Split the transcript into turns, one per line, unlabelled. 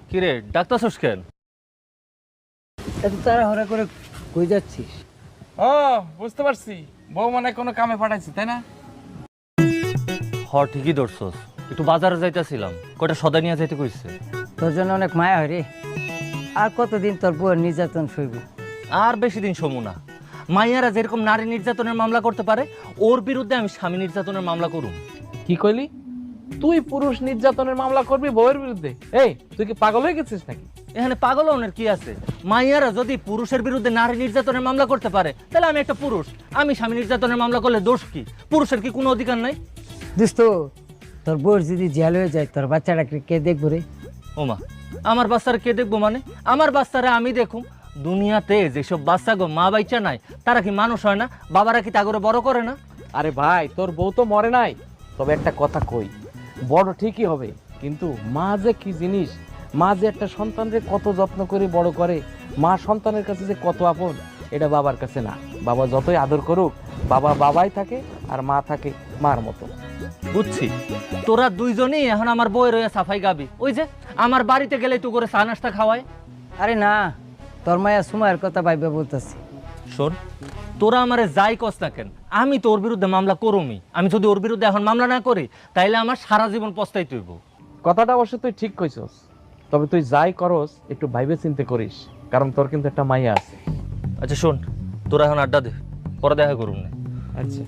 কিরে ডাক্তারছস কেন?
এত তাড়াহুড়া করে কই যাচ্ছিস?
ও বুঝতে পারছি, বউ মানে কোনো কামে পাঠাইছি তাই না?
ঠিকই ধরছস, একটু বাজারে যাইতেছিলাম, কয়টা সদা নিয়ে যাইতে কইছে।
তোর জন্য অনেক মায়া হয় রে। আর কতদিন তোর বউয়ের নির্যাতন সইব?
আর বেশি দিন সমু না। মাইয়ারা যেরকম নারী নির্যাতনের মামলা করতে পারে, ওর বিরুদ্ধে আমি স্বামী নির্যাতনের মামলা করুম।
কি কইলি? তুই পুরুষ নির্যাতনের মামলা করবি বউয়ের বিরুদ্ধে? এই তুই কি পাগল হয়ে গেছিস নাকি?
এখানে পাগল হওয়ার কি আছে? মাইয়ারা যদি পুরুষের বিরুদ্ধে নারী নির্যাতনের মামলা করতে পারে, তাহলে আমি একটা পুরুষ, আমি স্বামী নির্যাতনের মামলা করলে দোষ কি? পুরুষের কি কোনো অধিকার নাই?
দোস্ত, তোর বউর যদি জেল হয়ে যায় তোর বাচ্চাটাকে কে দেখবো রে?
ওমা, আমার বাচ্চারা কে দেখবো মানে? আমার বাচ্চারা আমি দেখুম। দুনিয়াতে যেসব বাচ্চা গো মা বাইচা নাই, তারা কি মানুষ হয় না? বাবারা কি তাগরে বড় করে না?
আরে ভাই, তোর বউ তো মরে নাই। তবে একটা কথা কই, বড় ঠিকই হবে, কিন্তু মা যে কি জিনিস, মা যে একটা সন্তানকে কত যত্ন করে বড় করে, মা সন্তানের কাছে যে কত আপন, এটা বাবার কাছে না। বাবা যতই আদর করুক, বাবা বাবাই থাকে আর মা থাকে মার মতো।
বুঝছি, তোরা দুইজনেই এখন আমার বউয়ের হয়ে সাফাই গাবি। ওই যে আমার বাড়িতে গেলে তো করে চা নাস্তা খাওয়ায়।
আরে না, তোর মায়া সময়ের কথা ভাইবা বলতেছি।
শোন, তোরা আমারে যাই কস না কেন, আমি তো ওর বিরুদ্ধে মামলা করুমি। আমি যদি ওর বিরুদ্ধে এখন মামলা না করি, তাইলে আমার সারা জীবন পস্তাইতে হইব।
কথাটা অবশ্য তুই ঠিক কইছস, তবে তুই যাই করস একটু ভাইবে চিন্তে করিস, কারণ তোর কিন্তু একটা মাইয়া আছে।
আচ্ছা শোন, তোরা এখন আড্ডা দে, পরে দেখা করুন না।
আচ্ছা।